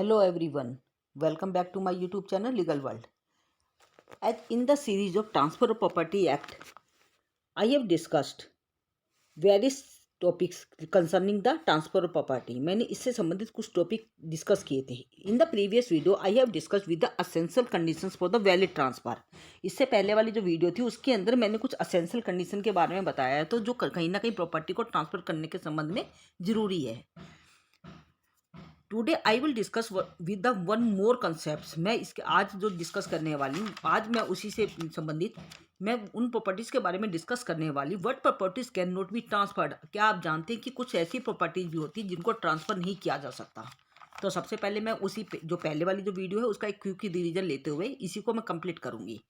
Hello everyone, welcome back to my YouTube channel Legal World. As in the series of Transfer of Property Act, I have discussed various topics concerning the transfer of property. मैंने इससे संबंधित कुछ topic discuss किए थे. In the previous video I have discuss with the essential conditions for the valid transfer. इससे पहले वाली जो वीडियो थी उसके अंदर मैंने कुछ असेंशियल कंडीशन के बारे में बताया है, तो जो कहीं ना कहीं प्रॉपर्टी को ट्रांसफर करने के संबंध में जरूरी है. Today I will discuss with the one more concept. मैं इसके आज जो डिस्कस करने वाली हूँ, आज मैं उसी से संबंधित मैं उन प्रॉपर्टीज़ के बारे में डिस्कस करने वाली. What properties can not be transferred. क्या आप जानते हैं कि कुछ ऐसी प्रॉपर्टीज़ भी होती है जिनको ट्रांसफ़र नहीं किया जा सकता. तो सबसे पहले मैं उसी जो पहले वाली जो वीडियो है उसका एक क्विक रिवीजन लेते हुए इसी को मैं कंप्लीट करूँगी.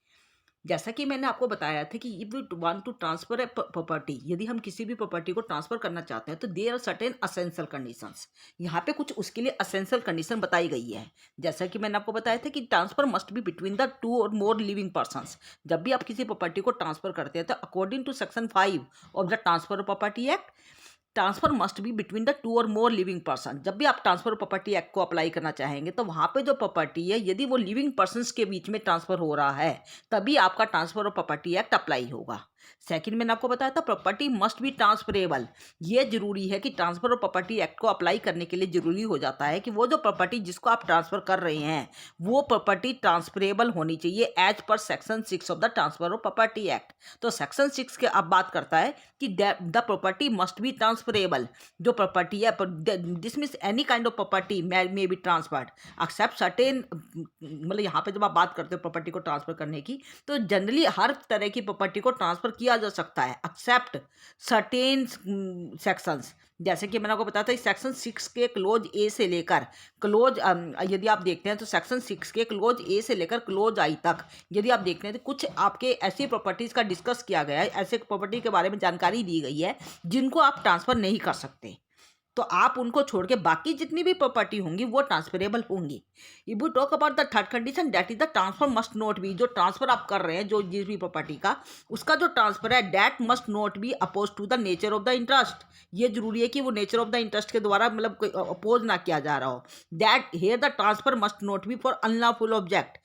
जैसा कि मैंने आपको बताया था कि if we want to transfer a property, यदि हम किसी भी प्रॉपर्टी को ट्रांसफर करना चाहते हैं तो there are certain essential conditions. यहाँ पे कुछ उसके लिए असेंशियल कंडीशन बताई गई है. जैसा कि मैंने आपको बताया था कि transfer must be between the two or more living persons. जब भी आप किसी प्रॉपर्टी को ट्रांसफर करते हैं तो according to section 5 of the transfer of property act, transfer must be between the two or more living person. जब भी आप ट्रांसफर प्रॉपर्टी एक्ट को अप्लाई करना चाहेंगे तो वहाँ पे जो प्रॉपर्टी है यदि वो लिविंग पर्सन्स के बीच में ट्रांसफर हो रहा है तभी आपका transfer of property act apply होगा. सेकंड मैंने आपको बताया था प्रॉपर्टी मस्ट बी ट्रांसफरेबल. ये जरूरी है कि ट्रांसफर ऑफ प्रॉपर्टी एक्ट को अप्लाई करने के लिए जरूरी हो जाता है कि वो जो प्रॉपर्टी जिसको आप ट्रांसफर कर रहे हैं वो प्रॉपर्टी ट्रांसफरेबल होनी चाहिए as per section 6 of the transfer of property act. तो सेक्शन 6 के अब बात करता है कि the property must be transferable. जो प्रॉपर्टी है this means any kind of property may be transferred except certain. मतलब यहाँ पे जब आप बात करते हो प्रॉपर्टी को ट्रांसफर करने की तो जनरली हर तरह की प्रॉपर्टी को ट्रांसफर किया जा सकता है एक्सेप्ट सर्टेन सेक्शंस. जैसे कि मैंने आपको बताया था सेक्शन 6 के क्लोज ए से लेकर क्लोज यदि आप देखते हैं तो सेक्शन 6 के क्लोज ए से लेकर क्लोज आई तक यदि आप देखते हैं तो कुछ आपके ऐसी प्रॉपर्टीज़ का डिस्कस किया गया है, ऐसे प्रॉपर्टी के बारे में जानकारी दी गई है जिनको आप ट्रांसफ़र नहीं कर सकते. तो आप उनको छोड़ के बाकी जितनी भी प्रॉपर्टी होंगी वो ट्रांसफरेबल होंगी. If we talk about the third condition that is the transfer must not be. जो ट्रांसफर आप कर रहे हैं जो जिस भी प्रॉपर्टी का उसका जो ट्रांसफर है that must not be oppose to the nature of the interest. ये जरूरी है कि वो नेचर ऑफ द इंटरेस्ट के द्वारा मतलब अपोज ना किया जा रहा हो. That here the transfer must not B for unlawful object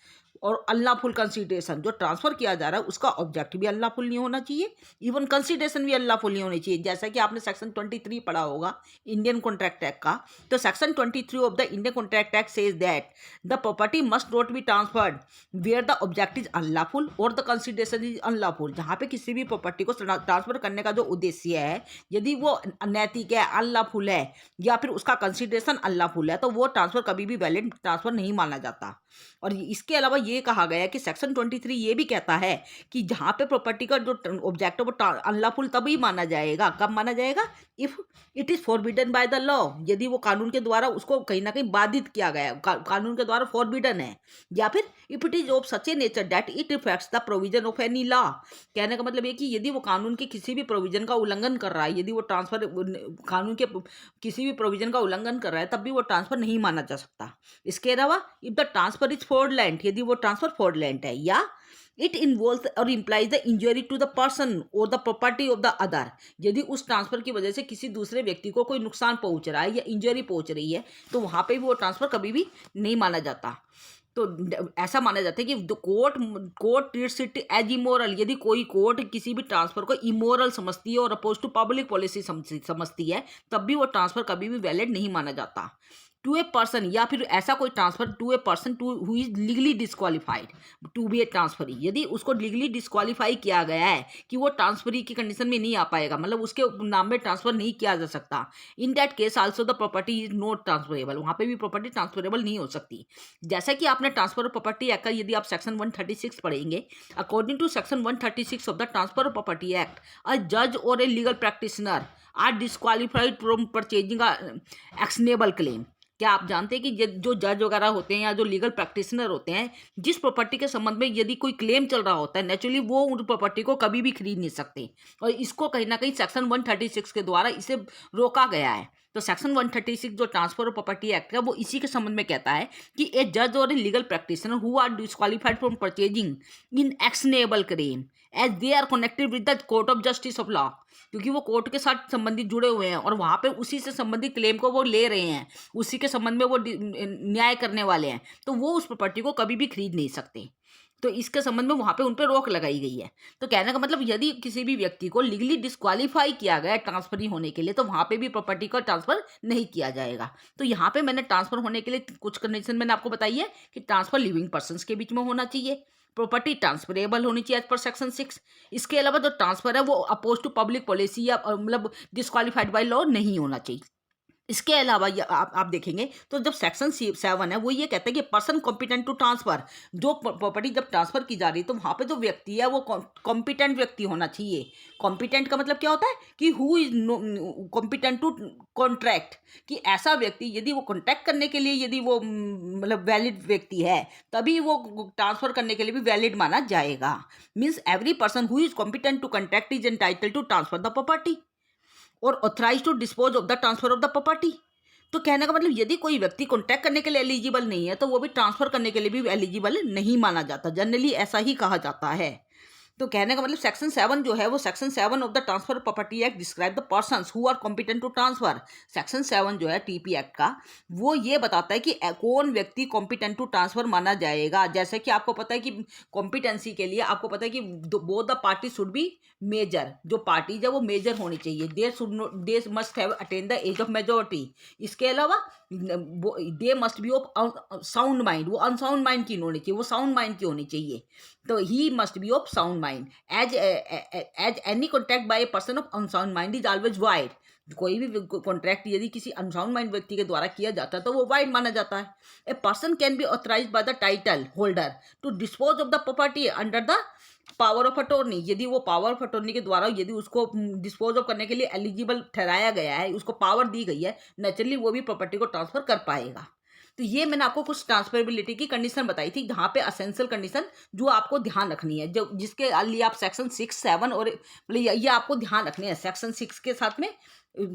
और अनलॉफुल कंसीडरेशन. जो ट्रांसफर किया जा रहा है उसका ऑब्जेक्ट भी अनलॉफुल नहीं होना चाहिए, इवन कंसीडरेशन भी अनलॉफुल नहीं होनी चाहिए. जैसा कि आपने सेक्शन 23 पढ़ा होगा इंडियन कॉन्ट्रैक्ट एक्ट का, तो section 23 of the Indian contract act says that the property must not be transferred where the object is unlawful or the consideration is unlawful. जहाँ पे किसी भी प्रॉपर्टी को ट्रांसफर करने का जो उद्देश्य है यदि वो अनैतिक है, अनलॉफुल है या फिर उसका कंसीडरेशन अनलॉफुल है तो वो ट्रांसफर कभी भी वैलिड ट्रांसफर नहीं माना जाता. और इसके अलावा ये कहा गया है कि सेक्शन 23 ये भी कहता है कि जहाँ पे प्रॉपर्टी का जो ऑब्जेक्ट है वो अनलॉफुल तभी माना जाएगा. कब माना जाएगा? If it is forbidden bye the law. यदि वो कानून के द्वारा उसको कहीं ना कहीं बाधित किया गया है, कानून के द्वारा फॉरबिडन है, या फिर if it is of such A nature that it effects the provision of any law. कहने का मतलब ये कि यदि वो कानून के किसी भी प्रोविजन का उल्लंघन कर रहा है, यदि वो ट्रांसफर कानून के किसी भी प्रोविजन का उल्लंघन कर रहा है तब भी वो ट्रांसफर नहीं माना जा सकता. इसके अलावा if the transfer is fraudulent, यदि वो ट्रांसफर फ्रॉडलेंट है या इट इन्वॉल्व और implies the injury to the person और the property of the other. यदि उस ट्रांसफर की वजह से किसी दूसरे व्यक्ति को कोई नुकसान पहुंच रहा है या इंजरी पहुंच रही है तो वहां पे भी वो ट्रांसफर कभी भी नहीं माना जाता. तो ऐसा माना जाता है कि the court treats it as immoral. यदि कोई कोर्ट किसी भी ट्रांसफर को इमोरल समझती है और अपोज टू पब्लिक पॉलिसी समझती है तब भी वो ट्रांसफर कभी भी वैलिड नहीं माना जाता. टू ए पर्सन या फिर ऐसा कोई transfer to a person to who is legally disqualified to be a transferee. यदि उसको लीगली डिस्क्वालीफाई किया गया है कि वो ट्रांसफरी की कंडीशन में नहीं आ पाएगा, मतलब उसके नाम में ट्रांसफर नहीं किया जा सकता, in that case also the property is not transferable. वहाँ पे भी प्रॉपर्टी ट्रांसफरेबल नहीं हो सकती. जैसा कि आपने ट्रांसफर ऑफ प्रॉपर्टी एक्ट का यदि आप सेक्शन 136 पढ़ेंगे, according to section 136 of the transfer of property act a जज और a legal practitioner are disqualified from purchasing actionable claim. क्या आप जानते हैं कि जो जज वगैरह होते हैं या जो लीगल प्रैक्टिशनर होते हैं जिस प्रॉपर्टी के संबंध में यदि कोई क्लेम चल रहा होता है नेचुरली वो उन प्रॉपर्टी को कभी भी खरीद नहीं सकते. और इसको कहीं ना कहीं सेक्शन 136 के द्वारा इसे रोका गया है. तो सेक्शन 136 जो ट्रांसफर ऑफ प्रॉपर्टी एक्ट है वो इसी के संबंध में कहता है कि ए जज और a legal practitioner who are disqualified from purchasing in actionable claim as they are connected with the court of justice of law, क्योंकि वो कोर्ट के साथ संबंधित जुड़े हुए हैं और वहाँ पे उसी से संबंधित क्लेम को वो ले रहे हैं, उसी के संबंध में वो न्याय करने वाले हैं, तो वो उस प्रॉपर्टी को कभी भी खरीद नहीं सकते। तो इसके संबंध में वहाँ पे उन पर रोक लगाई गई है। तो कहने का मतलब यदि किसी भी व्यक्ति को लीगली डिस्क्वालीफाई किया गया ट्रांसफर होने के लिए तो वहाँ पे भी प्रॉपर्टी का ट्रांसफर नहीं किया जाएगा। तो यहाँ पे मैंने ट्रांसफर होने के लिए कुछ कंडीशन मैंने आपको बताई है कि ट्रांसफर लिविंग पर्सनस के बीच में होना चाहिए, प्रॉपर्टी ट्रांसफरेबल होनी चाहिए एज पर सेक्शन 6। इसके अलावा जो ट्रांसफर है वो अपोज टू पब्लिक पॉलिसी या मतलब डिस्क्वालीफाइड बाय लॉ नहीं होना चाहिए। इसके अलावा आप देखेंगे तो जब सेक्शन 7 है वो ये कहते हैं कि पर्सन कॉम्पिटेंट टू ट्रांसफर, जो प्रॉपर्टी जब ट्रांसफर की जा रही है तो वहाँ पे जो व्यक्ति है वो कॉम्पिटेंट व्यक्ति होना चाहिए। कॉम्पिटेंट का मतलब क्या होता है कि who is competent to contract, कि ऐसा व्यक्ति यदि वो कॉन्ट्रैक्ट करने के लिए यदि वो मतलब वैलिड व्यक्ति है तभी वो ट्रांसफर करने के लिए भी वैलिड माना जाएगा। Means every person who is competent to contract is entitled to transfer the property और authorise to dispose of the transfer of the property. तो कहने का मतलब यदि कोई व्यक्ति कॉन्ट्रैक्ट करने के लिए एलिजिबल नहीं है तो वो भी ट्रांसफर करने के लिए भी एलिजिबल नहीं माना जाता, जनरली ऐसा ही कहा जाता है। तो कहने का मतलब सेक्शन 7 जो है वो section 7 of the transfer property act describe the persons who are competent to transfer. Section 7 जो है टीपी एक्ट का वो ये बताता है कि कौन व्यक्ति कॉम्पिटेंट टू ट्रांसफर माना जाएगा। जैसे कि आपको पता है कि कॉम्पिटेंसी के लिए आपको पता है कि both the party should be major, जो पार्टीज है वो मेजर होनी चाहिए, they must have attain the age of majority. इसके अलावा they must be of sound mind, वो अनसाउंड माइंड की होनी चाहिए, वो साउंड माइंड की होनी चाहिए। तो he must be of sound mind as any contract by a person of unsound mind is always void. कोई भी कॉन्ट्रैक्ट यदि किसी अनसाउंड माइंड व्यक्ति के द्वारा किया जाता है तो वो वाइड माना जाता है। A person can be authorised by the title holder to dispose of the property under the power of attorney. यदि वो पावर ऑफ अटॉर्नी के द्वारा यदि उसको डिस्पोज ऑफ करने के लिए एलिजिबल ठहराया गया है, उसको पावर दी गई है, नेचुरली वो भी प्रॉपर्टी को ट्रांसफर कर पाएगा। तो ये मैंने आपको कुछ ट्रांसफरेबिलिटी की कंडीशन बताई थी, जहाँ पे असेंशियल कंडीशन जो आपको ध्यान रखनी है, जो जिसके लिए आप सेक्शन 6, 7 और ये आपको ध्यान रखनी है। सेक्शन 6 के साथ में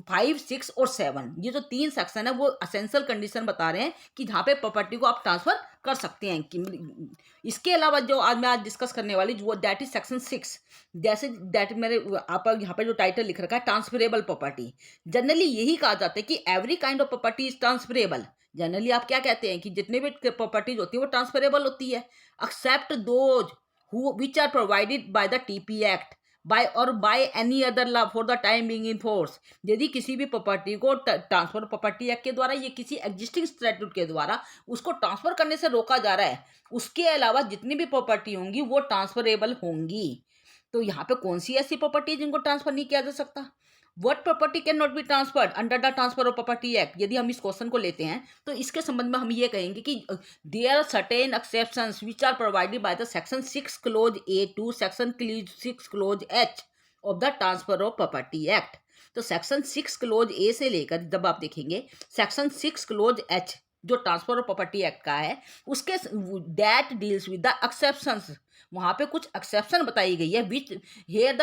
5, 6 और 7 ये जो 3 सेक्शन है वो असेंशियल कंडीशन बता रहे हैं कि जहाँ पे प्रॉपर्टी को आप ट्रांसफर कर सकते हैं। कि इसके अलावा जो मैं आज डिस्कस करने वाली वो दैट इज सेक्शन 6। जैसे दैट मेरे आप यहाँ पे जो टाइटल लिख रखा है ट्रांसफरेबल प्रॉपर्टी, जनरली यही कहा जाता है कि every kind of property is transferable. Generally आप क्या कहते हैं कि जितने भी प्रॉपर्टीज होती है वो ट्रांसफरेबल होती है, except those which are provided by the TP act by और by any other law for the time being in force. यदि किसी भी प्रॉपर्टी को ट्रांसफर प्रॉपर्टी एक्ट के द्वारा या किसी एग्जिस्टिंग स्टैट्यूट के द्वारा उसको ट्रांसफर करने से रोका जा रहा है, उसके अलावा जितनी भी प्रॉपर्टी होंगी वो ट्रांसफरेबल होंगी। तो यहाँ पे कौन सी ऐसी प्रॉपर्टी है जिनको ट्रांसफर नहीं किया जा सकता? What property can not be transferred under the transfer of property act? यदि हम इस क्वेश्चन को लेते हैं तो इसके संबंध में हम ये कहेंगे कि there are certain exceptions which are provided by the section 6 clause A to section 6 clause H of the transfer of property act. तो सेक्शन 6 क्लोज ए से लेकर जब आप देखेंगे सेक्शन 6 क्लोज एच जो ट्रांसफर ऑफ प्रॉपर्टी एक्ट का है उसके that deals with the exceptions, वहाँ पे कुछ एक्सेप्शन बताई गई है which here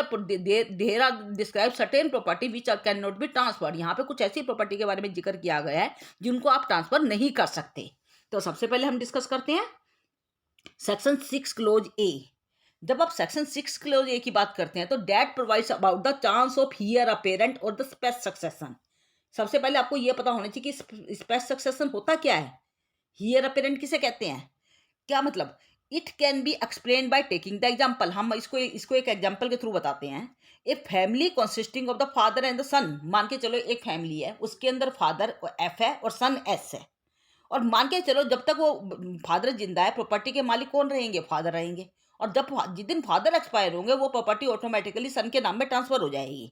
there are describe certain property which can not be transferred. यहाँ पे कुछ ऐसी प्रॉपर्टी के बारे में जिक्र किया गया है जिनको आप ट्रांसफर नहीं कर सकते। तो सबसे पहले हम डिस्कस करते हैं सेक्शन 6 क्लोज ए। जब आप सेक्शन 6 क्लोज ए की बात करते हैं तो that provides about the chance of here apparent और द स्पेस सक्सेशन। सबसे पहले आपको यह पता होना चाहिए कि स्पेस सक्सेशन होता क्या है, हियर अपेरेंट किसे कहते हैं, क्या मतलब। It can be explain by taking the example. हम इसको एक एग्जाम्पल के थ्रू बताते हैं। A family consisting of the father and the son, मान के चलो एक फैमिली है, उसके अंदर फादर एफ है और सन एस है, और मान के चलो जब तक वो फादर जिंदा है प्रॉपर्टी के मालिक कौन रहेंगे, फादर रहेंगे, और जब जिस दिन फादर एक्सपायर होंगे वो प्रॉपर्टी ऑटोमेटिकली सन के नाम में ट्रांसफर हो जाएगी।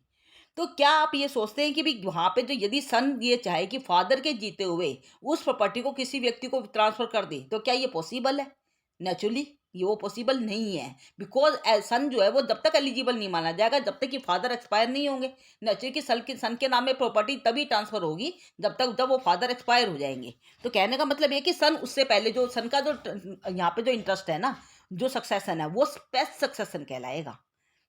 तो क्या आप ये सोचते हैं कि भी वहाँ पे जो यदि सन ये चाहे कि फादर के जीते हुए उस प्रॉपर्टी को किसी व्यक्ति को ट्रांसफर कर दे तो क्या ये पॉसिबल है? नेचुरली ये वो पॉसिबल नहीं है, बिकॉज सन जो है वो जब तक एलिजिबल नहीं माना जाएगा जब तक कि फादर एक्सपायर नहीं होंगे। नेचुरली कि सन के नाम में प्रॉपर्टी तभी ट्रांसफर होगी जब वो फादर एक्सपायर हो जाएंगे। तो कहने का मतलब ये कि सन उससे पहले जो सन का जो यहाँ पे जो इंटरेस्ट है ना, जो सक्सेसन है वो स्पेस सक्सेसन कहलाएगा।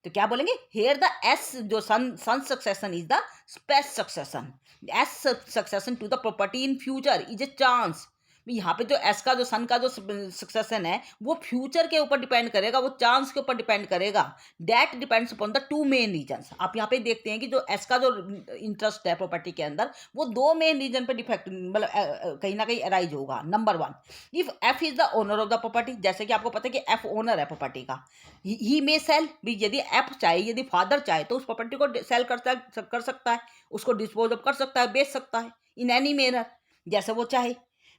तो क्या बोलेंगे, हेयर द एस जो son succession is the spes succession, S succession to the property in future is a chance. यहाँ पे जो एस का जो सन का जो सक्सेशन है वो फ्यूचर के ऊपर डिपेंड करेगा, वो चांस के ऊपर डिपेंड करेगा। That depends upon the two main reasons. आप यहाँ पे देखते हैं कि जो एस का जो इंटरेस्ट है प्रॉपर्टी के अंदर वो दो मेन रीजन पे डिफेक्ट मतलब कहीं ना कहीं अराइज होगा। Number one, if F is the owner of the property, जैसे कि आपको पता है कि एफ ओनर है प्रॉपर्टी का, ही मे सेल भी, यदि एफ चाहे, यदि फादर चाहे तो उस प्रॉपर्टी को सेल कर सकता है, उसको डिस्पोज ऑफ कर सकता है, बेच सकता है इन एनी मैनर जैसे वो चाहे।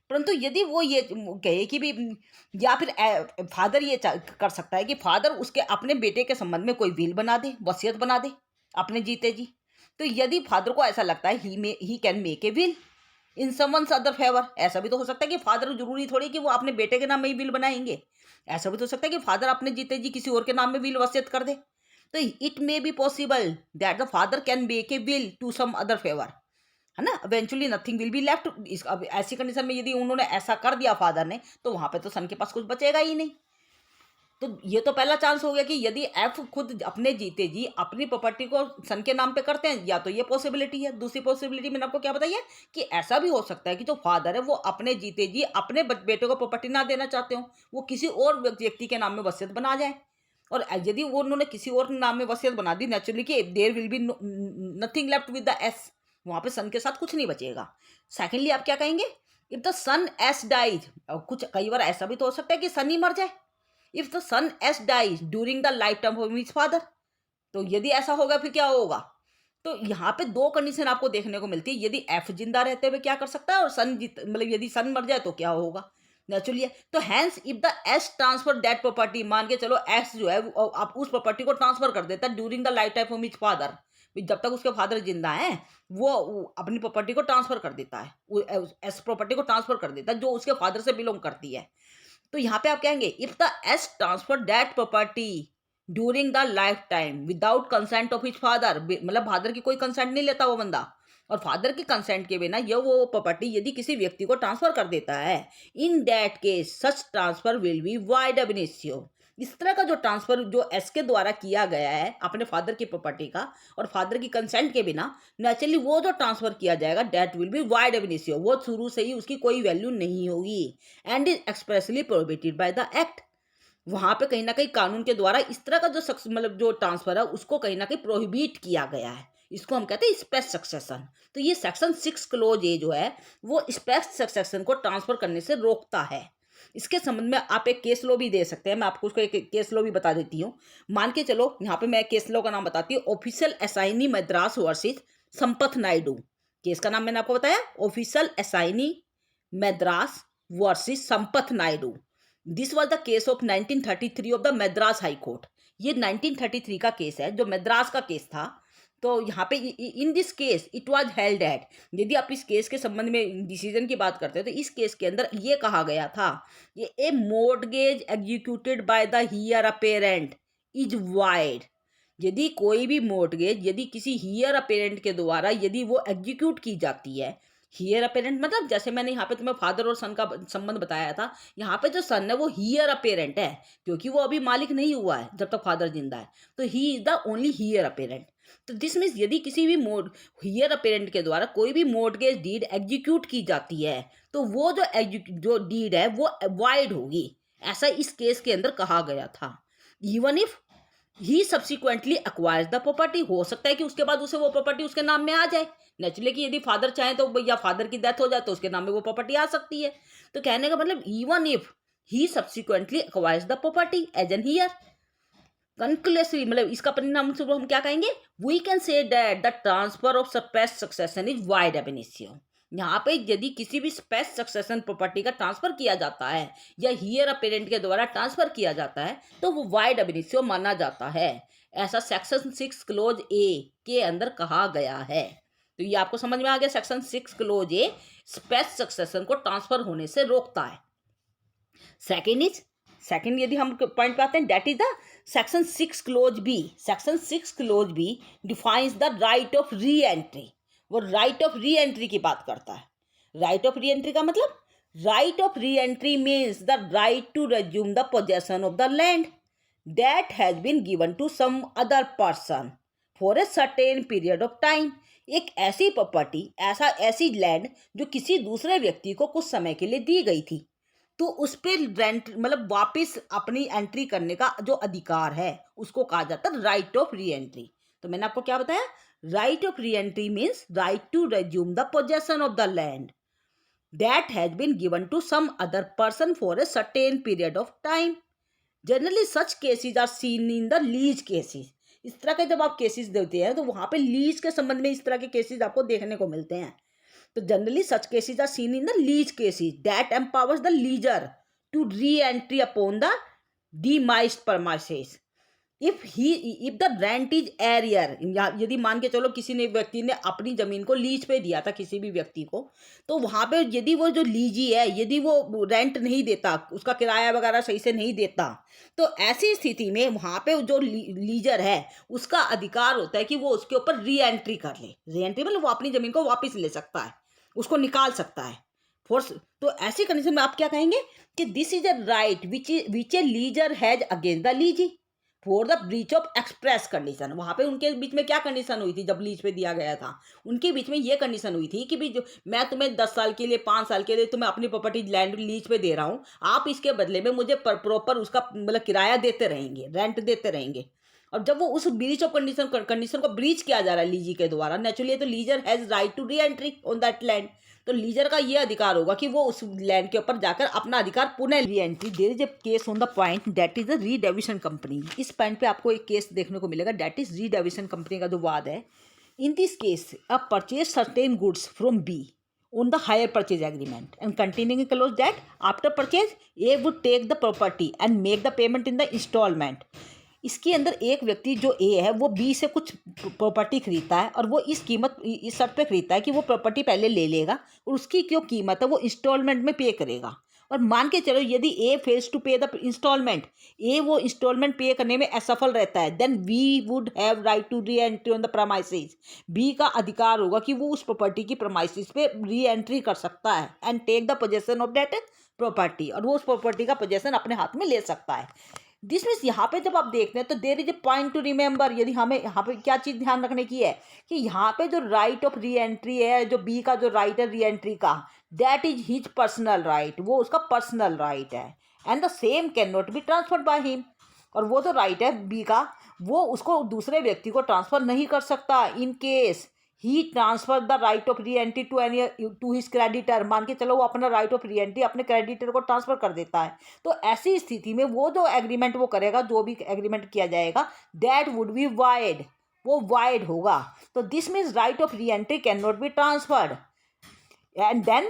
परंतु यदि वो ये कहे कि भी, या फिर फादर ये कर सकता है कि फादर उसके अपने बेटे के संबंध में कोई विल बना दे, वसीयत बना दे अपने जीते जी। तो यदि फादर को ऐसा लगता है he can make a will in someone's other favour, ऐसा भी तो हो सकता है कि फादर जरूरी थोड़ी कि वो अपने बेटे के नाम में ही विल बनाएंगे, ऐसा भी तो हो सकता है कि फादर अपने जीते जी किसी और के नाम में विल वसीयत कर दे। तो it may be possible that the father can make a will to some other favour, है ना। Eventually nothing will be left. अब ऐसी कंडीशन में यदि उन्होंने ऐसा कर दिया फादर ने, तो वहां पे तो सन के पास कुछ बचेगा ही नहीं। तो ये तो पहला चांस हो गया कि यदि एफ खुद अपने जीते जी अपनी प्रॉपर्टी को सन के नाम पे करते हैं, या तो ये पॉसिबिलिटी है। दूसरी पॉसिबिलिटी मैंने आपको क्या बताई है कि ऐसा भी हो सकता है कि जो फादर है वो अपने जीते जी अपने बेटे को प्रॉपर्टी ना देना चाहते हो, वो किसी और व्यक्ति के नाम में वसीयत बना जाए। और यदि वो उन्होंने किसी और नाम में वसीयत बना दी, नेचुरली कि there will be nothing left with the S, वहां पे सन के साथ कुछ नहीं बचेगा। सेकेंडली आप क्या कहेंगे, if the son S dies, कुछ कई बार ऐसा भी तो हो सकता है कि सन ही मर जाए। If the son S dies during the lifetime of his father, तो यदि ऐसा होगा फिर क्या होगा। तो यहाँ पे दो कंडीशन आपको देखने को मिलती है, यदि एफ जिंदा रहते हुए क्या कर सकता है और सन मतलब यदि सन मर जाए तो क्या होगा, नेचुरली है। तो hence if the S transfer that property, मान के चलो एस जो है आप उस प्रॉपर्टी को ट्रांसफर कर देता है during the lifetime of his father, जब तक उसके फादर जिंदा हैं वो अपनी प्रॉपर्टी को ट्रांसफर कर देता है, एस प्रॉपर्टी को ट्रांसफर कर देता है जो उसके फादर से बिलोंग करती है। तो यहाँ पे आप कहेंगे if the S transfer that property during the life time without consent of his father, मतलब फादर की कोई कंसेंट नहीं लेता वो बंदा, और फादर की कंसेंट के बिना ये वो प्रॉपर्टी यदि किसी व्यक्ति को ट्रांसफर कर देता है, in that case such transfer will be wide ab initio. इस तरह का जो ट्रांसफर जो एस के द्वारा किया गया है अपने फादर की प्रॉपर्टी का और फादर की कंसेंट के बिना, नेचुरली वो जो ट्रांसफर किया जाएगा that will be wide ab initio, वो शुरू से ही उसकी कोई वैल्यू नहीं होगी, and is expressly prohibited by the act. वहां पे कहीं ना कहीं कानून के द्वारा इस तरह का जो मतलब जो ट्रांसफर है उसको कहीं ना कहीं प्रोहिबिट किया गया है। इसको हम कहते हैं स्पेस सक्सेशन। तो ये सेक्शन 6 क्लोज ए जो है वो स्पेस सक्सेशन को ट्रांसफर करने से रोकता है। इसके संबंध में आप एक केस लॉ भी दे सकते हैं, मैं आपको उसको एक केस लॉ भी बता देती हूँ। मान के चलो यहाँ पे मैं केस लॉ का नाम बताती हूँ, official assignee Madras versus Sampath Naidu. Case का नाम मैंने आपको बताया, official assignee Madras versus Sampath Naidu. This was the case of 1933 of the Madras high court. ये 1933 का केस है जो मद्रास का केस था। तो यहाँ पे इन this case it was held at, यदि आप इस केस के संबंध में डिसीजन की बात करते हैं तो इस केस के अंदर ये कहा गया था, ये a mortgage executed by the heir apparent is void. यदि कोई भी मोर्टगेज यदि किसी हियर अपेरेंट के द्वारा यदि वो एग्जीक्यूट की जाती है, हियर अपेरेंट मतलब जैसे मैंने यहाँ पे तुम्हें फादर और सन का संबंध बताया था, यहाँ पे जो सन है वो हियर अपेरेंट है क्योंकि वो अभी मालिक नहीं हुआ है जब तक फादर जिंदा है, तो he is the only here apparent. तो दिस मीन्स यदि किसी भी हियर अपेरेंट के द्वारा कोई भी मोर्टगेज डीड एग्जीक्यूट की जाती है तो वो जो डीड है वो वाइड होगी, ऐसा इस केस के अंदर कहा गया था। Even if he subsequently acquires the property, हो सकता है कि उसके बाद उसे वो प्रॉपर्टी उसके नाम में आ जाए, नेचुरली कि यदि फादर चाहे तो या फादर की डेथ हो जाए तो उसके नाम में वो प्रॉपर्टी आ सकती है। तो कहने का मतलब even if he subsequently acquires the property as an heir conclusively, मतलब इसका परिणाम स्वरूप हम क्या कहेंगे, we can say that the transfer of spes succession is void ab initio. यहाँ पे यदि किसी भी स्पेस सक्सेशन प्रॉपर्टी का ट्रांसफर किया जाता है या हियर अपेरेंट के द्वारा ट्रांसफर किया जाता है तो वो वाइड अब इनिशियो माना जाता है, ऐसा सेक्शन 6 क्लोज ए के अंदर कहा गया है। तो ये आपको समझ में आ गया, सेक्शन 6 क्लोज ए स्पेस सक्सेशन को ट्रांसफर होने से रोकता है। सेकेंड यदि हम पॉइंट पे आते हैं, that is the section 6 clause B. Section 6 clause B defines the right of re entry. वो राइट ऑफ री एंट्री की बात करता है। राइट ऑफ री एंट्री का मतलब right of re entry means the right to resume the possession of the land. that has been given to some other person for a certain period of time। एक ऐसी property, ऐसी land जो किसी दूसरे व्यक्ति को कुछ समय के लिए दी गई थी, तो उस पे रेंट मतलब वापस अपनी एंट्री करने का जो अधिकार है उसको कहा जाता है राइट ऑफ री एंट्री। तो मैंने आपको क्या बताया, right of re entry means right to resume the possession of the land that has been given to some other person for a certain period of time। Generally such cases are seen in the lease cases। इस तरह के जब आप cases देते हैं तो वहां पे लीज के संबंध में इस तरह के केसेस आपको देखने को मिलते हैं। तो generally such cases are seen in the lease cases that empowers the lessor to re entry upon the demised premises if the rent is arrear. यदि मान के चलो किसी ने व्यक्ति ने अपनी जमीन को लीज पे दिया था किसी भी व्यक्ति को, तो वहां पे यदि वो जो लीजी है यदि वो रेंट नहीं देता, उसका किराया वगैरह सही से नहीं देता, तो ऐसी स्थिति में वहां पे जो लीजर है उसका अधिकार होता है कि वो उसके ऊपर री एंट्री कर ले। री एंट्री मतलब वो अपनी जमीन को वापस ले सकता है, उसको निकाल सकता है फोर्स। तो ऐसी कंडीशन में आप क्या कहेंगे कि this is a right which a lessor has against the lessee for the breach of express condition. वहां पे उनके बीच में क्या कंडीशन हुई थी जब लीज पे दिया गया था, उनके बीच में ये कंडीशन हुई थी कि भी जो मैं तुम्हें 10 साल के लिए 5 साल के लिए तुम्हें अपनी प्रॉपर्टी लैंड लीज पे दे रहा हूँ, आप इसके बदले में मुझे प्रॉपर उसका मतलब किराया देते रहेंगे, रेंट देते रहेंगे। और जब वो उस ब्रीच ऑफ कंडीशन को ब्रीच किया जा रहा है लीजी के द्वारा, नेचुरली तो lessor has right to re entry on that land. तो लीजर का ये अधिकार होगा कि वो उस लैंड के ऊपर जाकर अपना अधिकार पुनः re entry. There is a case on the point that is the redevision company. इस पॉइंट पे आपको एक केस देखने को मिलेगा दैट इज रीडेविशन कंपनी का जो वाद है। In this case A purchase certain goods from B on the hire purchase agreement and containing a clause that after purchase A would take the property and make the payment in the installment। इसके अंदर एक व्यक्ति जो ए है वो B से कुछ property खरीदता है और वो इस शर्त पे खरीदता है कि वो प्रॉपर्टी पहले ले लेगा और उसकी जो कीमत है वो इंस्टॉलमेंट में पे करेगा। और मान के चलो यदि A fails to pay the instalment, A वो इंस्टॉलमेंट पे करने में असफल रहता है, then we would have right to re entry on the premises. B का अधिकार होगा कि वो उस प्रॉपर्टी की प्रमाइसेस पे री एंट्री कर सकता है and take the possession of that property, और वो उस प्रॉपर्टी का पोजेशन अपने हाथ में ले सकता है। दिस मीन्स यहाँ पे जब आप देखते हैं तो there is a point two remember. यदि हमें यहाँ पे क्या चीज़ ध्यान रखने की है कि यहाँ पे जो राइट ऑफ री एंट्री है, जो बी का जो राइट है री एंट्री का, that is his personal right, वो उसका पर्सनल राइट है and the same can not be transferred by him. और वो जो राइट है बी का वो उसको दूसरे व्यक्ति को ट्रांसफर नहीं कर सकता in case he transfer the right of re entry to his creditor. मान के चलो वो अपना राइट ऑफ री एंट्री अपने क्रेडिटर को ट्रांसफर कर देता है, तो ऐसी स्थिति में वो जो एग्रीमेंट वो करेगा, जो भी एग्रीमेंट किया जाएगा, दैट वुड बी वाइड, वो वाइड होगा। तो this means right of re entry can not be transferred and then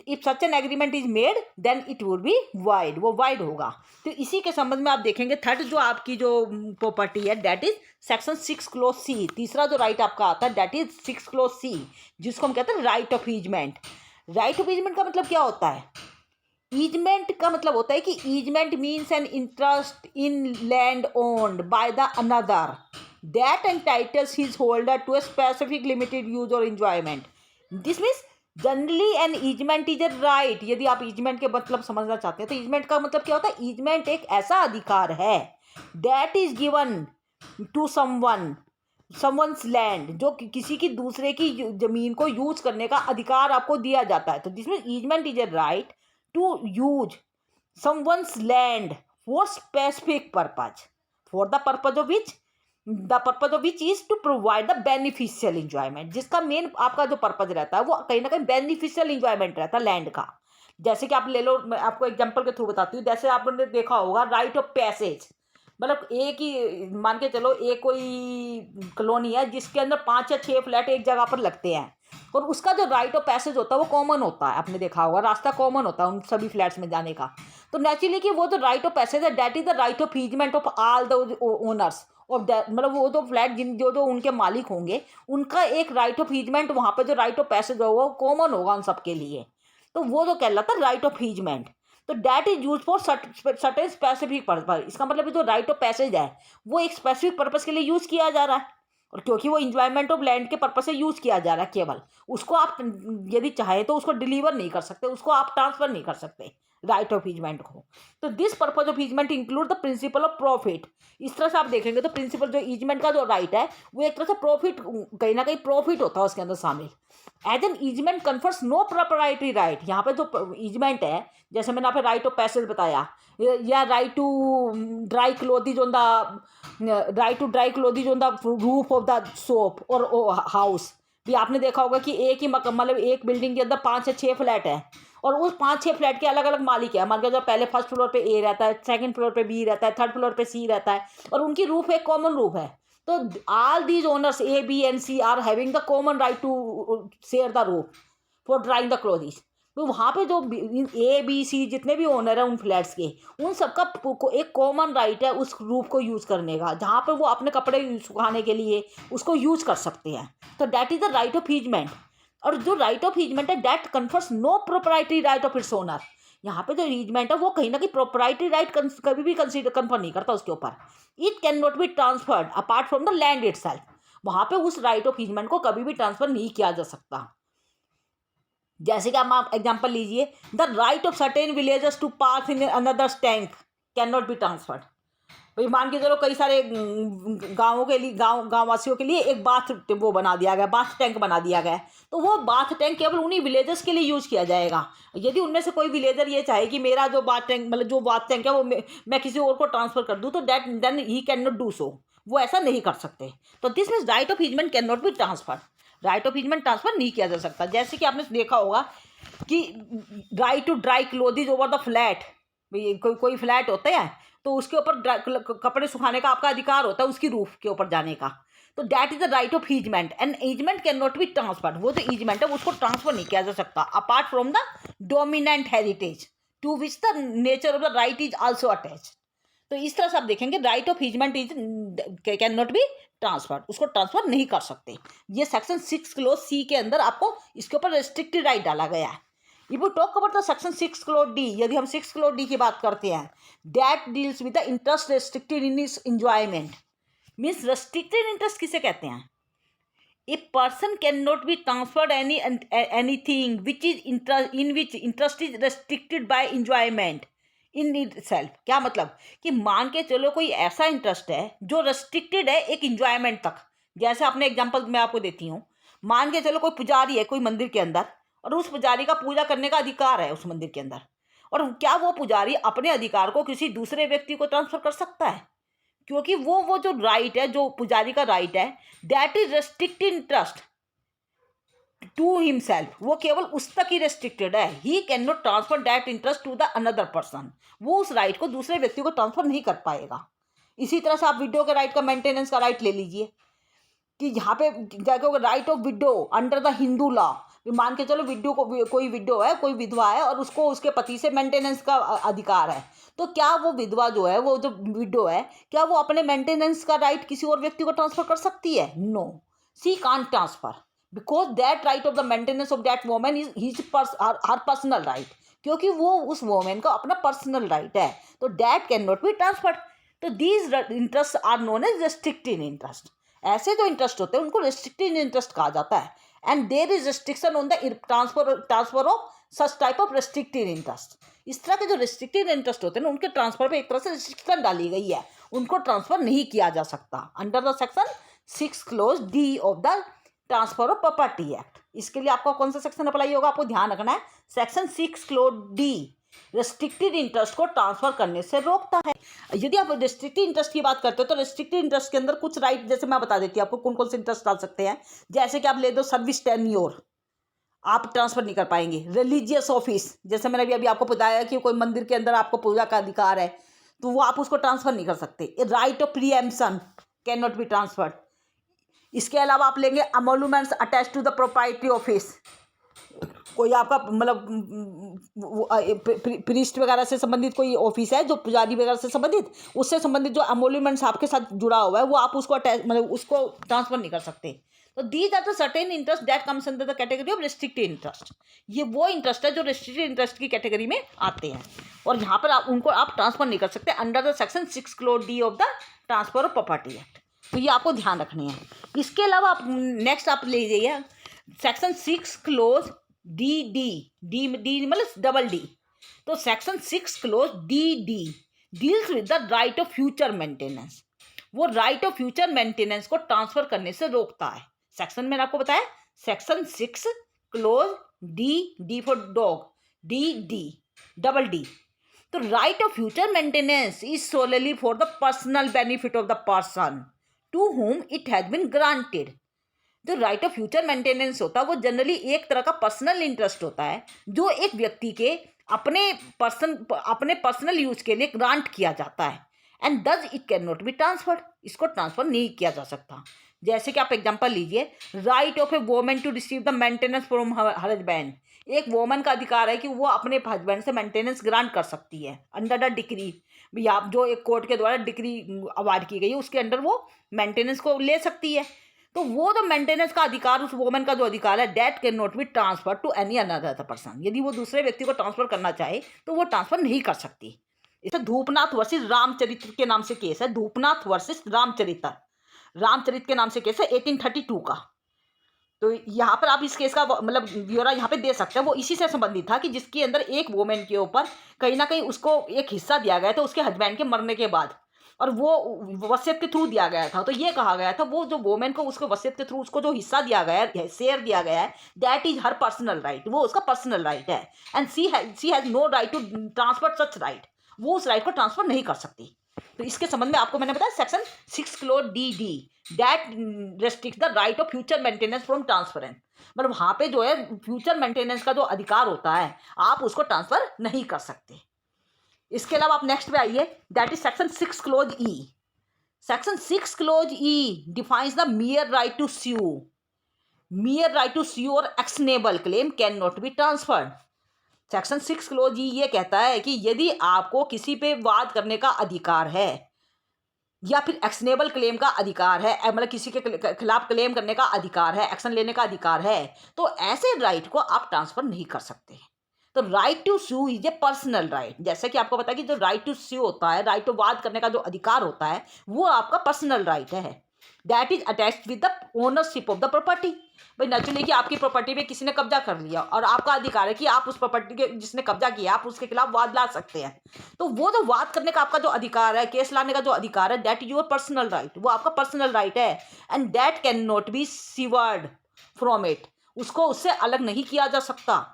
if such an agreement is made then it would be void, वो वाइड होगा। तो इसी के संबंध में आप देखेंगे थर्ड जो आपकी जो प्रॉपर्टी है दैट इज सेक्शन 6 क्लोज सी। तीसरा जो राइट आपका आता है दैट इज 6 क्लोज सी, जिसको हम कहते हैं right of easement. Right of easement का मतलब क्या होता है? ईजमेंट का मतलब होता है कि easement means an interest in land owned by the another that entitles his holder to a specific limited use और enjoyment. This means generally an easement is a right. यदि आप ईजमेंट के मतलब समझना चाहते हैं तो ईजमेंट का मतलब क्या होता है? ईजमेंट एक ऐसा अधिकार है that is given to someone's land, जो किसी की दूसरे की जमीन को यूज करने का अधिकार आपको दिया जाता है। तो this means easement is a right to use someone's land for specific purpose, for the purpose of which is to provide the beneficial enjoyment. जिसका मेन आपका जो पर्पज रहता है वो कहीं ना कहीं बेनिफिशियल इंजॉयमेंट रहता है लैंड का। जैसे कि आप ले लो, मैं आपको एग्जांपल के थ्रू बताती हूँ। जैसे आपने देखा होगा राइट ऑफ पैसेज, मतलब एक ही मान के चलो एक कोई कॉलोनी है जिसके अंदर 5 या 6 फ्लैट एक जगह पर लगते हैं और उसका जो राइट ऑफ पैसेज होता है वो कॉमन होता है। आपने देखा होगा रास्ता कॉमन होता है उन सभी फ्लैट्स में जाने का। तो नेचुरली कि वो जो राइट ऑफ पैसेज है that is the right of easement of all the owners of that, मतलब वो जो फ्लैट जो उनके मालिक होंगे उनका एक राइट ऑफ ईजमेंट, वहाँ पे जो राइट ऑफ पैसेज होगा वो कॉमन होगा उन सबके लिए। तो वो जो कहलाता है राइट ऑफ ईजमेंट। तो that is use for certain specific purpose. इसका मतलब जो राइट ऑफ पैसेज है वो एक स्पेसिफिक पर्पज के लिए यूज किया जा रहा है। और क्योंकि वो इंजॉयमेंट ऑफ लैंड के पर्पज से यूज़ किया जा रहा है केवल, उसको आप यदि चाहें तो उसको डिलीवर नहीं कर सकते, उसको आप ट्रांसफ़र नहीं कर सकते राइट ऑफ ईजमेंट को। तो this purpose of easement include the principle of profit. इस तरह से आप देखेंगे तो प्रिंसिपल जो ईजमेंट का जो राइट है वो एक तरह से प्रॉफिट, कहीं ना कहीं प्रॉफिट होता है उसके अंदर शामिल। As an easement confers no proprietary right. यहाँ पे जो ईजमेंट है, जैसे मैंने यहाँ पे राइट ऑफ पैसेज बताया, या right to dry clothes on the roof of the shop or house. भी आपने देखा होगा कि एक ही मतलब एक बिल्डिंग के अंदर 5 से 6 फ्लैट हैं और उस 5-6 फ्लैट के अलग अलग मालिक है। मान लीजिए पहले फर्स्ट फ्लोर पे ए रहता है, सेकंड फ्लोर पे बी रहता है, थर्ड फ्लोर पे सी रहता है, और उनकी रूफ एक कॉमन रूफ है। तो all these owners A B and C are having the common right to share the roof for drying the clothes. तो वहाँ पे जो ए बी सी जितने भी ओनर हैं उन फ्लैट्स के, उन सबका एक कॉमन राइट है उस रूफ को यूज़ करने का, जहाँ पे वो अपने कपड़े सुखाने के लिए उसको यूज़ कर सकते हैं। तो that is the right of easement. और जो राइट ऑफ ईजमेंट है that confers no proprietary right of its owner. यहाँ पे जो ईजमेंट है वो कहीं ना कहीं प्रोप्राइटरी राइट कभी भी कन्फर नहीं करता उसके ऊपर। It can not be transferred apart from the land itself. वहाँ पे उस राइट ऑफ ईजमेंट को कभी भी ट्रांसफर नहीं किया जा सकता। जैसे कि आप एग्जांपल लीजिए, the right of certain villagers to pass in another tank can not be transferred. भाई मान के चलो कई सारे गाँवों के लिए, गाँव वासियों के लिए एक बाथ वो बना दिया गया, बाथ टैंक बना दिया गया है। तो वो बाथ टैंक केवल उन्हीं विलेजर्स के लिए यूज़ किया जाएगा। यदि उनमें से कोई विलेजर ये चाहे कि मेरा जो बाथ टैंक मतलब जो बाथ टैंक है वो मैं किसी और को ट्रांसफ़र कर दूँ, तो that then he can not do so. वो ऐसा नहीं कर सकते। तो this means right of easement can not be transfer. Right of easement transfer नहीं किया जा सकता। जैसे कि आपने देखा होगा कि right to dry clothes over the flat. कोई फ्लैट होता है तो उसके ऊपर कपड़े सुखाने का आपका अधिकार होता है, उसकी रूफ के ऊपर जाने का। तो that is the right of easement and easement can not be transferred. वो जो ईजमेंट है उसको ट्रांसफर नहीं किया जा सकता apart from the dominant heritage to which the nature of the right is also attach. तो इस तरह से आप देखेंगे right of easement is can not be transferred, उसको ट्रांसफर नहीं कर सकते। ये सेक्शन 6 क्लोज सी के अंदर आपको इसके ऊपर रेस्ट्रिक्टेड राइट डाला गया है। If you talk about the section 6 clause D, यदि हम 6 क्लोज डी की बात करते हैं, that deals with the interest restricted in its enjoyment. Means restricted interest किसे कहते हैं? A person can not be transferred anything which is in which interest is restricted by enjoyment in itself. क्या मतलब कि मान के चलो कोई ऐसा इंटरेस्ट है जो रेस्ट्रिक्टेड है एक इंजॉयमेंट तक। जैसे अपने एग्जांपल मैं आपको देती हूँ, मान के चलो कोई पुजारी है कोई मंदिर के अंदर, और उस पुजारी का पूजा करने का अधिकार है उस मंदिर के अंदर, और क्या वो पुजारी अपने अधिकार को किसी दूसरे व्यक्ति को ट्रांसफर कर सकता है? क्योंकि वो जो राइट है, जो पुजारी का राइट है, that is restricted interest to himself. वो केवल उस तक ही रेस्ट्रिक्टेड है। He can not transfer that interest to the another person. वो उस राइट को दूसरे व्यक्ति को ट्रांसफर नहीं कर पाएगा। इसी तरह से आप विडो के राइट का, मेंटेनेंस का राइट ले लीजिए कि यहाँ पे क्या कहोगे, right of window under the Hindu law. मान के चलो विडो को, कोई विडो है, कोई विधवा है, और उसको उसके पति से मेंटेनेंस का अधिकार है। तो क्या वो विधवा जो है, वो जो विडो है, क्या वो अपने मेंटेनेंस का राइट किसी और व्यक्ति को ट्रांसफर कर सकती है? No, she can't transfer because that right of the maintenance of that women is his her personal right, क्योंकि वो उस वोमेन का अपना पर्सनल राइट है। तो that can not be transferred. तो these interest are known as restricted interest. ऐसे जो इंटरेस्ट होते हैं उनको रेस्ट्रिक्टेड इंटरेस्ट कहा जाता है। And there is restriction on the transfer of such type of restricted interest. इस तरह के जो रेस्ट्रिक्टेड इंटरेस्ट होते हैं उनके ट्रांसफर पे एक तरह से रिस्ट्रिक्शन डाली गई है, उनको ट्रांसफर नहीं किया जा सकता under the section 6 clause D of the transfer of property act. इसके लिए आपको कौन सा सेक्शन अप्लाई होगा, आपको ध्यान रखना है, section 6 clause D restricted interest को ट्रांसफर करने से रोकता है। यदि आप रेस्ट्रिक्टेड इंटरेस्ट की बात करते हो तो रेस्ट्रिक्टेड इंटरेस्ट के अंदर कुछ राइट, जैसे मैं बता देती हूँ आपको कौन कौन से इंटरेस्ट डाल सकते हैं। जैसे कि आप ले दो सर्विस टेन्योर, आप ट्रांसफर नहीं कर पाएंगे। रिलीजियस ऑफिस, जैसे मैंने अभी आपको बताया कि कोई मंदिर के अंदर आपको पूजा का अधिकार है तो वो आप उसको ट्रांसफर नहीं कर सकते। Right of preemption can not be transferred. इसके अलावा आप लेंगे emoluments attach to the proprietary office. कोई आपका मतलब प्रीस्ट वगैरह से संबंधित कोई ऑफिस है जो पुजारी वगैरह से संबंधित, उससे संबंधित जो अमोल्यूमेंट्स आपके साथ जुड़ा हुआ है वो आप उसको अटैच मतलब उसको ट्रांसफर नहीं कर सकते। तो these are the certain interest that comes under the category of restricted interest. ये वो इंटरेस्ट है जो रेस्ट्रिक्टेड इंटरेस्ट की कैटेगरी में आते हैं, और यहाँ पर उनको आप ट्रांसफर नहीं कर सकते under the section 6 clause D of the transfer of property act. तो ये आपको ध्यान रखनी है। इसके अलावा आप नेक्स्ट आप ले जाइए सेक्शन 6 क्लोज डी डी मतलब डबल डी। तो section 6 clause D deals with the right of future maintenance. वो राइट ऑफ फ्यूचर मेंटेनेंस को ट्रांसफर करने से रोकता है। सेक्शन मैंने आपको बताया section 6 clause D for dog D double D. तो right of future maintenance is solely for the personal benefit of the person to whom it has been granted. जो राइट ऑफ फ्यूचर मेंटेनेंस होता है वो generally एक तरह का personal interest होता है जो एक व्यक्ति के अपने पर्सनल यूज के लिए ग्रांट किया जाता है and thus it can not be transferred. इसको ट्रांसफर नहीं किया जा सकता। जैसे कि आप एग्जांपल लीजिए, right of a women to receive the maintenance from her husband. एक वोमन का अधिकार है कि वो अपने हस्बैंड से मेंटेनेंस ग्रांट कर सकती है अंडर द डिक्री, या जो एक कोर्ट के द्वारा डिक्री अवार्ड की गई है उसके अंडर वो मेंटेनेंस को ले सकती है। तो वो जो मेंटेनेंस का अधिकार उस वोमन का जो अधिकार है that can not be transfer to any another person. यदि वो दूसरे व्यक्ति को ट्रांसफर करना चाहे तो वो ट्रांसफर नहीं कर सकती। इसे धूपनाथ वर्सेस रामचरित्र के नाम से केस है। धूपनाथ वर्सेस रामचरित्र के नाम से केस है 1832 का। तो यहाँ पर आप इस केस का मतलब ब्यौरा यहाँ पे दे सकते हैं। वो इसी से संबंधित था कि जिसके अंदर एक वोमेन के ऊपर कहीं ना कहीं उसको एक हिस्सा दिया गया था उसके हस्बैंड के मरने के बाद, और वो वसीयत के थ्रू दिया गया था। तो ये कहा गया था वो जो वोमेन को उसके वसीयत के थ्रू उसको जो हिस्सा दिया गया है, शेयर दिया गया है, that is her personal right. वो उसका पर्सनल राइट है and she has no right to transfer such right. वो उस राइट को ट्रांसफर नहीं कर सकती। तो इसके संबंध में आपको मैंने बताया section 6 clause D that restrict the right of future maintenance from transference. मतलब वहां पे जो है फ्यूचर मेंटेनेंस का जो अधिकार होता है आप उसको ट्रांसफर नहीं कर सकते। इसके अलावा आप नेक्स्ट पे आइए, that is section 6 clause E. Section 6 clause E defines the mere right to sue। mere right to sue और actionable claim can not be transferred। Section 6 clause E ये कहता है कि यदि आपको किसी पे वाद करने का अधिकार है या फिर एक्शनेबल क्लेम का अधिकार है, मतलब किसी के खिलाफ क्लेम करने का अधिकार है, एक्शन लेने का अधिकार है, तो ऐसे राइट को आप ट्रांसफर नहीं कर सकते। तो right to sue is a personal right. जैसे कि आपको पता है कि जो राइट टू स्यू होता है, राइट टू वाद करने का जो अधिकार होता है, वो आपका पर्सनल राइट है। That is attached with the ownership of the property. भाई नेचुरली कि आपकी प्रॉपर्टी पे किसी ने कब्जा कर लिया और आपका अधिकार है कि आप उस प्रॉपर्टी के जिसने कब्जा किया आप उसके खिलाफ वाद ला सकते हैं। तो वो जो वाद करने का आपका जो अधिकार है, केस लाने का जो अधिकार है, that is your personal right. वो आपका पर्सनल राइट है and that can not be severed from it. उसको उससे अलग नहीं किया जा सकता।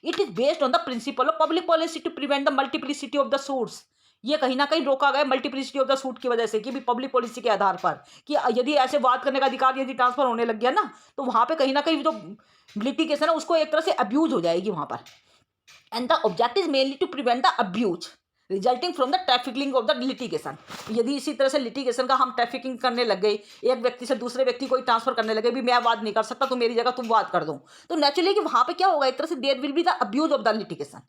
It is based on the principle of public policy to prevent the multiplicity of the suits. ये कहीं ना कहीं रोका गया मल्टीप्लिसिटी ऑफ द सूट की वजह से कि भी पब्लिक पॉलिसी के आधार पर कि यदि ऐसे वाद करने का अधिकार यदि ट्रांसफर होने लग गया ना तो वहां पे कहीं ना कहीं जो लिटिगेशन है उसको एक तरह से अब्यूज हो जाएगी वहां पर। And the objective is mainly to prevent the abuse resulting from the trafficking of the litigation. यदि इसी तरह से लिटिगेशन का हम ट्रैफिकिंग करने लग गए, एक व्यक्ति से दूसरे व्यक्ति को ट्रांसफर करने लगे, भी मैं वाद नहीं कर सकता तो मेरी जगह तुम वाद कर दो, तो नेचुरली कि वहां पे क्या होगा, एक तरह से there will be the abuse of the litigation.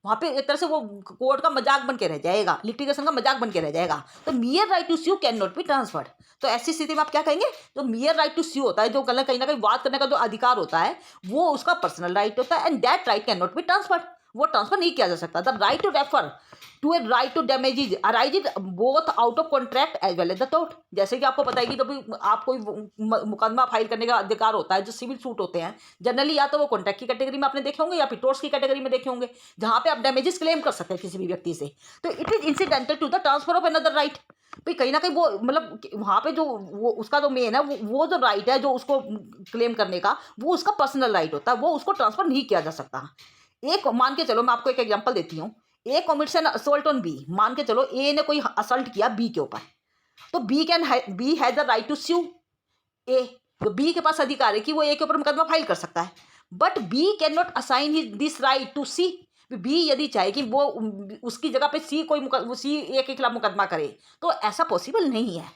वहां पे एक तरह से वो कोर्ट का मजाक बन के रह जाएगा, लिटिगेशन का मजाक बन के रह जाएगा। तो mere right to sue can not be transferred. तो ऐसी स्थिति में आप क्या कहेंगे, जो मियर राइट टू स्यू होता है, जो कहीं ना कहीं वाद करने का जो अधिकार होता है, वो उसका पर्सनल राइट होता है and that right can not be transferred. वो ट्रांसफर नहीं किया जा सकता। The right to refer to a right to damages arises both out of contract as well as the tort. जैसे कि आपको बताएगी तो भी आप कोई मुकदमा फाइल करने का अधिकार होता है, जो सिविल सूट होते हैं जनरली या तो वो कॉन्ट्रैक्ट की कैटेगरी में आपने देखे होंगे या फिर टोर्ट्स की कैटेगरी में देखे होंगे, जहां पे आप डैमेजेस क्लेम कर सकते हैं किसी भी व्यक्ति से। तो it is incidental to the transfer of another right. भाई कहीं ना कहीं वो मतलब वहां पे जो वो उसका जो मेन है वो जो राइट है जो उसको क्लेम करने का, वो उसका पर्सनल राइट होता है, वो उसको ट्रांसफर नहीं किया जा सकता। एक मान के चलो, मैं आपको एक एग्जांपल देती हूँ। ए commits N assault on B. मान के चलो ए ने कोई असल्ट किया बी के ऊपर, तो B has the right to sue A. तो बी के पास अधिकार है कि वो ए के ऊपर मुकदमा फाइल कर सकता है, but B can not assign this right to C. B यदि चाहे कि वो उसकी जगह पे सी सी ए के खिलाफ मुकदमा करे तो ऐसा पॉसिबल नहीं है,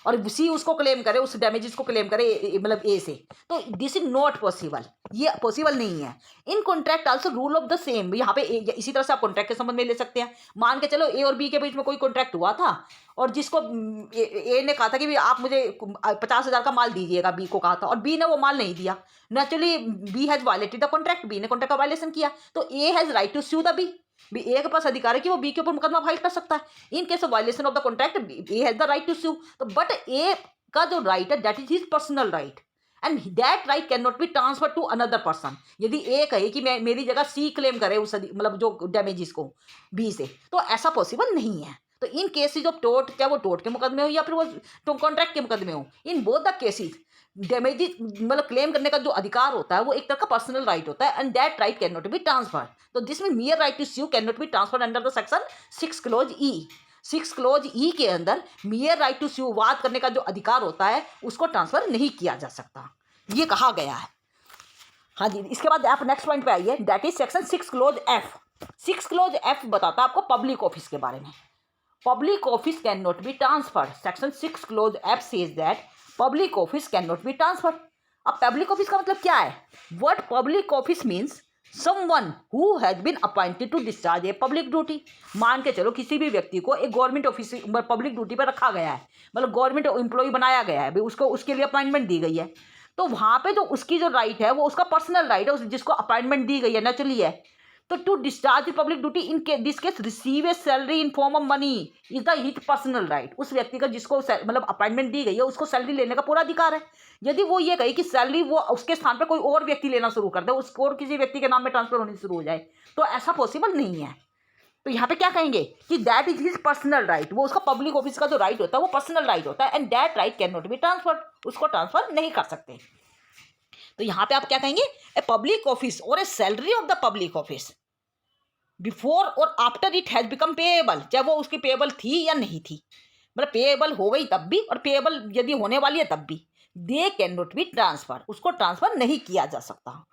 और सी उसको क्लेम करे, उस डैमेजेस को क्लेम करे मतलब ए से, तो दिस इज नॉट पॉसिबल। ये पॉसिबल नहीं है। इन contract also rule of the same. यहाँ पे इसी तरह से आप कॉन्ट्रैक्ट के संबंध में ले सकते हैं। मान के चलो ए और बी के बीच में कोई कॉन्ट्रैक्ट हुआ था और जिसको ए ने कहा था कि आप मुझे 50,000 का माल दीजिएगा, बी को कहा था, और बी ने वो माल नहीं दिया। Naturally B has violated the contract, B ने कॉन्ट्रैक्ट का वायलेशन किया, तो A has right to sue the B. A के पास अधिकार है कि वो बी के ऊपर मुकदमा फाइल कर सकता है। In case of violation of the contract A has the right to sue. तो बट ए का जो राइट है that is his personal right and that right can not be transfer to another person. यदि A कहे कि मैं मेरी जगह सी क्लेम करे उस मतलब जो डैमेजेस को बी से, तो ऐसा पॉसिबल नहीं है। तो इन केसेज ऑफ टोर्ट, क्या वो टोर्ट के मुकदमे हो या फिर वो कॉन्ट्रैक्ट के मुकदमे हो, in both the cases damages मतलब क्लेम करने का जो अधिकार होता है वो एक तरह का पर्सनल राइट होता है and that right can not be transfer. तो this mean mere right to sue can not be transfer under the section 6 clause E. 6 clause E के अंदर मियर राइट टू स्यू वाद करने का जो अधिकार होता है उसको ट्रांसफर नहीं किया जा सकता, ये कहा गया है। हाँ जी, इसके बाद आप नेक्स्ट पॉइंट पे आइए, that is section 6 close F. 6 close F बताता है आपको पब्लिक ऑफिस के बारे में। Public office can not be transferred. Section 6 close F says that public office can not be transferred. अब पब्लिक ऑफिस का मतलब क्या है? What public office means someone who has been appointed to discharge a public duty। मान के चलो किसी भी व्यक्ति को एक गवर्नमेंट ऑफिस पब्लिक ड्यूटी पर रखा गया है, मतलब गवर्नमेंट एम्प्लॉय बनाया गया है, उसको उसके लिए अपॉइंटमेंट दी गई है, तो वहाँ पे जो उसकी जो राइट है वो उसका पर्सनल राइट है, जिसको अपॉइंटमेंट दी गई है नेचुरली है। तो to discharge public duty in this case receive a salary in form of money is the his personal right. उस व्यक्ति का जिसको मतलब अपॉइंटमेंट दी गई है उसको सैलरी लेने का पूरा अधिकार है। यदि वो ये कहे कि सैलरी वो उसके स्थान पर कोई और व्यक्ति लेना शुरू कर दे, उसको और किसी व्यक्ति के नाम में ट्रांसफर होनी शुरू हो जाए, तो ऐसा पॉसिबल नहीं है। तो यहाँ पे क्या कहेंगे कि that is his personal right, वो उसका पब्लिक ऑफिस का जो राइट होता है वो पर्सनल राइट होता है and that right can not be transferred, उसको ट्रांसफर नहीं कर सकते। तो यहाँ पे आप क्या कहेंगे, ए public office or a salary of the public office before or after it has become payable, चाहे वो उसकी पेएबल थी या नहीं थी, मतलब पेएबल हो गई तब भी और पेएबल यदि होने वाली है तब भी, दे कैन नॉट बी ट्रांसफर, उसको ट्रांसफर नहीं किया जा सकता।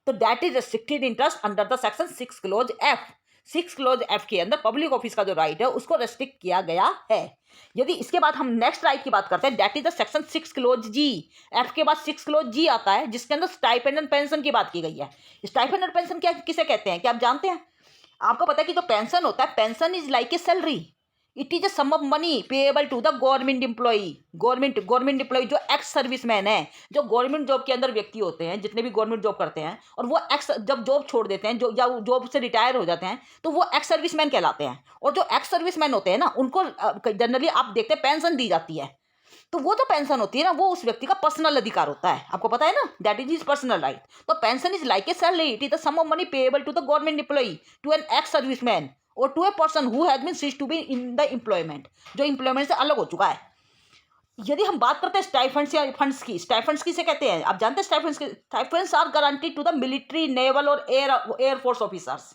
तो that is restricted interest under the section 6 close F. 6 close F के अंदर पब्लिक ऑफिस का जो राइट है उसको रेस्ट्रिक्ट किया गया है। यदि इसके बाद हम नेक्स्ट राइट की बात करते हैं, that is the section 6 clause G. F के बाद 6 क्लोज जी आता है जिसके अंदर स्टाइपेंड एंड पेंशन की बात की गई है। स्टाइपेंड एंड पेंशन क्या किसे कहते हैं, क्या आप जानते हैं? आपको पता है कि जो पेंशन होता है, pension is like a salary, it is a sum of money payable to the government employee. Government employee जो एक्स सर्विसमैन है, जो गवर्नमेंट जॉब के अंदर व्यक्ति होते हैं, जितने भी गवर्नमेंट जॉब करते हैं और वो एक्स जब जॉब छोड़ देते हैं, जो या जॉब से रिटायर हो जाते हैं, तो वो एक्स सर्विसमैन कहलाते हैं। और जो एक्स सर्विसमैन होते हैं ना, उनको जनरली आप देखते हैं पेंशन दी जाती है। तो वो जो पेंशन होती है ना, वो उस व्यक्ति का पर्सनल अधिकार होता है, आपको पता है ना, that is his personal right. तो pension is like a salary, it is the sum of money payable to the government employee, to an ex serviceman or to a person who has been ceased to be in the employment, जो employment से अलग हो चुका है। यदि हम बात करते हैं स्टाइफंड्स या फंड्स की, स्टाइफंड्स किसे कहते हैं आप जानते हैं? Stipends are guaranteed to the military, naval or air force officers.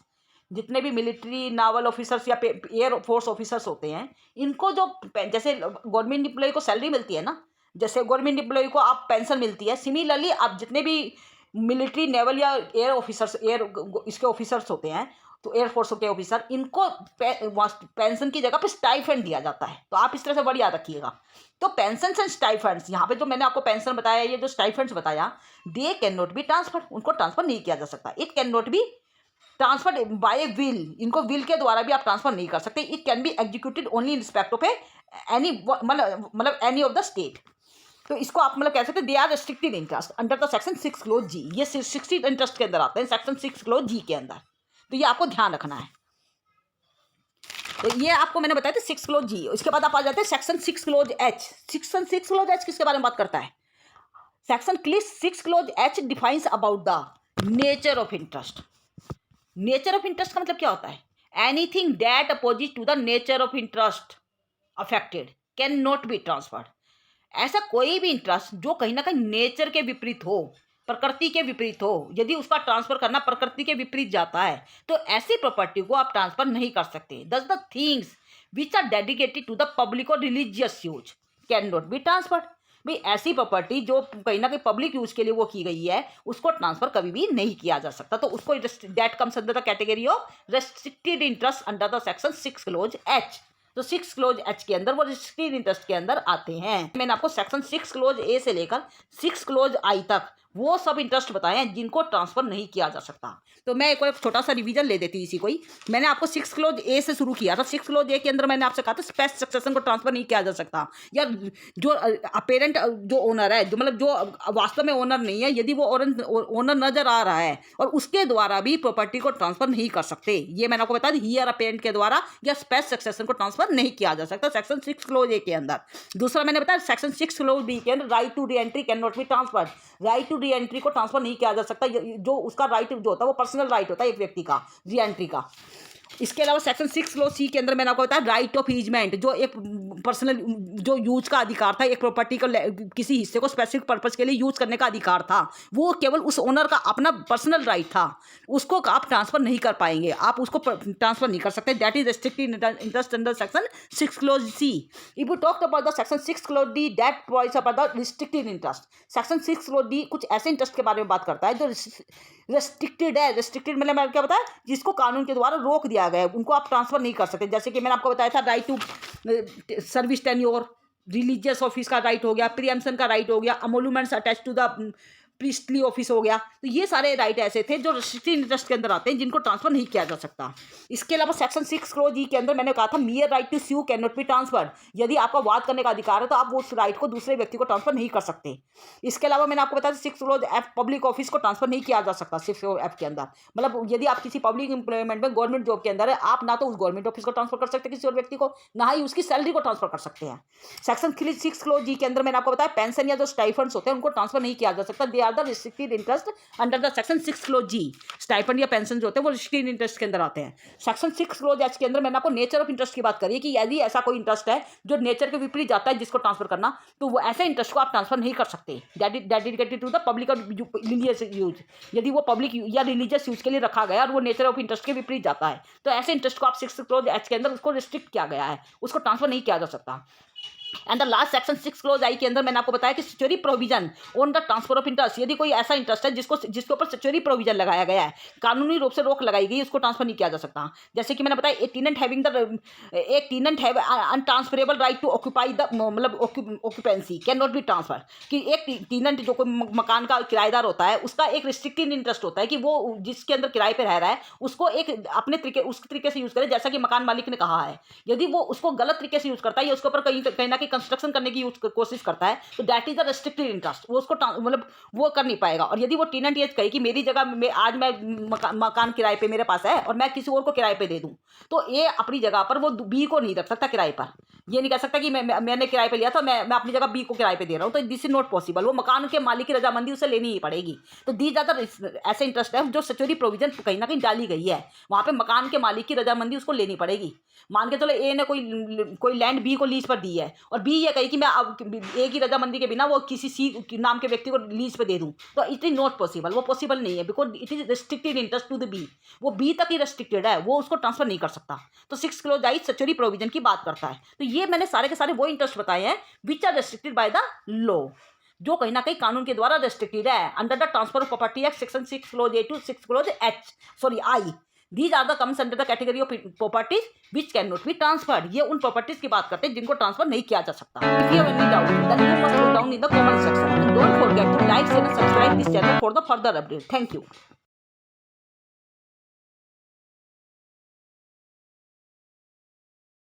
जितने भी मिलिट्री, नावल ऑफिसर्स या एयर फोर्स ऑफिसर्स होते हैं, इनको जो जैसे गवर्नमेंट एम्प्लॉय को सैलरी मिलती है ना, जैसे गवर्नमेंट एम्प्लॉय को आप पेंशन मिलती है, सिमिलरली आप जितने भी मिलिट्री, नेवल या एयर ऑफिसर्स, इसके ऑफिसर्स होते हैं, तो एयरफोर्स के ऑफिसर, इनको पेंशन की जगह पे स्टाइफंड दिया जाता है। तो आप इस तरह से वर्ड याद रखिएगा। तो पेंशन एंड स्टाइफंड्स, यहाँ पे जो मैंने आपको पेंशन बताया, ये जो स्टाइफंड्स बताया, they can not be transfer, उनको ट्रांसफर नहीं किया जा सकता। It can not be transfer by will, इनको विल के द्वारा भी आप ट्रांसफर नहीं कर सकते। It can be executed only in respect of any मतलब एनी ऑफ द स्टेट। तो इसको आप मतलब कह सकते हैं they are restricted interest under the section 6 clause G. ये 60 इंटरेस्ट के अंदर आते हैं, सेक्शन 6 क्लोज जी के अंदर। तो ये आपको ध्यान रखना है। तो ये आपको मैंने बताया था 6 क्लोज जी। इसके बाद आप आ जाते हैं section 6 clause H. Section 6 clause H किसके बारे में बात करता है? Section 6 clause H defines about the nature of interest. Nature of interest का मतलब क्या होता है? Anything that opposite to the nature of interest affected can not be transferred. ऐसा कोई भी इंटरेस्ट जो कहीं ना कहीं नेचर के विपरीत हो, प्रकृति के विपरीत हो, यदि उसका ट्रांसफर करना प्रकृति के विपरीत जाता है, तो ऐसी प्रॉपर्टी को आप ट्रांसफर नहीं कर सकते। Thus the things which are dedicated to the public or religious use can not be transferred. भाई ऐसी प्रॉपर्टी जो कहीं ना कहीं पब्लिक यूज के लिए वो की गई है, उसको ट्रांसफर कभी भी नहीं किया जा सकता। तो उसको that comes under the category of restricted interest under the section 6 clause H. तो 6 क्लोज एच के अंदर वो रेस्ट्रिक्टेड इंटरेस्ट के अंदर आते हैं। मैंने आपको सेक्शन 6 क्लोज ए से लेकर 6 क्लोज आई तक वो सब इंटरेस्ट बताए हैं जिनको ट्रांसफर नहीं किया जा सकता। तो मैं एक छोटा सा रिवीजन ले देती हूँ इसी को ही। मैंने आपको 6 क्लोज ए से शुरू किया था। 6 क्लोज ए के अंदर मैंने आपसे कहा था स्पेस सक्सेशन को ट्रांसफर नहीं किया जा सकता, या जो अपेरेंट जो ओनर है, जो मतलब जो वास्तव में ओनर नहीं है, यदि वो ओनर नजर आ रहा है और उसके द्वारा भी प्रॉपर्टी को ट्रांसफर नहीं कर सकते। ये मैंने आपको बता दी, हियर अपेरेंट के द्वारा या स्पेस सक्सेशन को ट्रांसफर नहीं किया जा सकता सेक्शन 6 क्लोज ए के अंदर। दूसरा मैंने बताया सेक्शन 6 क्लोज बी के अंदर right to re entry can not be transfer. Right to re entry को ट्रांसफर नहीं किया जा सकता। जो उसका राइट जो होता है वो पर्सनल राइट होता है एक व्यक्ति का, री एंट्री का। इसके अलावा सेक्शन 6 क्लोज सी के अंदर मैंने आपको बताया राइट ऑफ ईजमेंट, जो एक पर्सनल जो यूज का अधिकार था, एक प्रॉपर्टी को किसी हिस्से को स्पेसिफिक पर्पस के लिए यूज करने का अधिकार था, वो केवल उस ओनर का अपना पर्सनल राइट था, उसको आप ट्रांसफर नहीं कर पाएंगे, आप उसको ट्रांसफर नहीं कर सकते। That is restricted interest under section 6 clause C. If you talk about the section 6 clause D, that provides about the restricted interest. Section 6 clause D कुछ ऐसे इंटरेस्ट के बारे में बात करता है जो रेस्ट्रिक्टेड है। रेस्ट्रिक्टेड मतलब मैंने क्या बताया, जिसको कानून के द्वारा रोक दिया गया है, उनको आप ट्रांसफर नहीं कर सकते। जैसे कि मैंने आपको बताया था right to service tenure, religious office का राइट हो गया, प्रीएम्पशन का राइट हो गया, emoluments attach to the priestly office हो गया। तो ये सारे राइट ऐसे थे जो रिस्ट्रिक्टेड इंटरेस्ट के अंदर आते हैं, जिनको ट्रांसफर नहीं किया जा सकता। इसके अलावा सेक्शन 6 क्लोज ई के अंदर मैंने कहा था mere right to sue can not be transferred. यदि आपका वाद करने का अधिकार है तो आप उस राइट को दूसरे व्यक्ति को ट्रांसफर नहीं कर सकते। इसके अलावा मैंने आपको बताया 6 क्लोज एफ पब्लिक ऑफिस को ट्रांसफर नहीं किया जा सकता 6 एफ के अंदर। मतलब यदि आप किसी पब्लिक एम्प्लॉयमेंट में गवर्नमेंट जॉब के अंदर है, आप ना तो उस गवर्नमेंट ऑफिस को ट्रांसफर कर सकते किसी और व्यक्ति को, ना ही उसकी सैलरी को ट्रांसफर कर सकते हैं। सेक्शन 6 क्लोज जी के अंदर मैंने आपको बताया पेंशन या जो स्टाइफंड्स होते हैं उनको ट्रांसफर नहीं किया जा सकता। They are the restricted under the section 6 clause G. Stipend या पेंशन जो होते हैं वो रिस्ट्रिक्टेड इंटरेस्ट के अंदर आते हैं। सेक्शन 6 क्लोज एच के अंदर मैंने आपको नेचर ऑफ इंटरेस्ट की बात करी है कि यदि ऐसा कोई इंटरेस्ट है जो नेचर के विपरीत जाता है जिसको ट्रांसफर करना, तो वो ऐसे इंटरेस्ट को आप ट्रांसफर नहीं कर सकते। Dedicated to the public or religious use. यदि वो पब्लिक या रिलीजियस यूज के लिए रखा गया और वो नेचर ऑफ इंटरेस्ट के विपरीत जाता है, तो ऐसे इंटरेस्ट को आप 6 क्लोज एच के अंदर उसको रिस्ट्रिक्ट किया गया है, उसको ट्रांसफर नहीं किया जा सकता। And the last section 6 clause I के अंदर मैंने आपको बताया कि statutory provision on the transfer of interest. यदि कोई ऐसा इंटरेस्ट है जिसके ऊपर स्टैट्यूटरी प्रोविजन लगाया गया है, कानूनी रूप से रोक लगाई गई, उसको ट्रांसफर नहीं किया जा सकता। जैसे कि मैंने बताया एक tenant have untransferable right to occupy the मतलब occupancy can not be transfer. कि एक टेनेंट जो कोई मकान का किराएदार होता है, उसका एक रिस्ट्रिक्टेड इंटरेस्ट होता है कि वो जिसके अंदर किराए पर रह रहा है उसको एक अपने तरीके से यूज करे, जैसा कि मकान मालिक ने कहा है। यदि वो उसको गलत तरीके से यूज करता है या उसके ऊपर कहीं ना कंस्ट्रक्शन करने की कोशिश करता है, तो that is the restricted interest, वो उसको मतलब वो कर नहीं पाएगा। और यदि वो टेनेंट ये कहे कि मेरी जगह में आज मैं मकान किराए पे मेरे पास है और मैं किसी और को किराए पे दे दूं, तो ए अपनी जगह पर वो बी को नहीं रख सकता किराए पर। ये नहीं कह सकता कि मैंने किराए पे लिया था, मैं अपनी जगह बी को किराए पे दे रहा हूं, तो दिस इज नॉट पॉसिबल। वो मकान के मालिक की रजामंदी उसे लेनी ही पड़ेगी। तो दी ज्यादा ऐसे इंटरेस्ट है जो स्टैट्यूटरी प्रोविजन कहीं ना कहीं डाली गई है, वहां पे मकान के मालिक की रजामंदी उसको लेनी पड़ेगी। मान के चलो ए ने कोई लैंड बी को लीज पर दी है और बी ये कही कि मैं अब ए की रजामंदी के बिना वो किसी सी नाम के व्यक्ति को लीज पे दे दूं, तो इट इज नॉट पॉसिबल। वो पॉसिबल नहीं है, because it is restricted interest to the B. वो बी तक ही रेस्ट्रिक्टेड है, वो उसको ट्रांसफर नहीं कर सकता। तो 6 क्लोज आई स्टैट्यूटरी प्रोविजन की बात करता है। तो ये मैंने सारे के सारे वो इंटरेस्ट बताए हैं which are restricted by the law, जो कहीं ना कहीं कानून के द्वारा रेस्ट्रिक्टेड है under the transfer of property act section 6 clause A to 6 clause I. These are the comes under the category of properties which cannot be transferred. ये उन प्रॉपर्टीज की बात करते हैं जिनको ट्रांसफर नहीं किया जा सकता। If you have any doubt, then you must go down in the comment section. And don't forget to like, share and subscribe this channel for the further update. Thank you.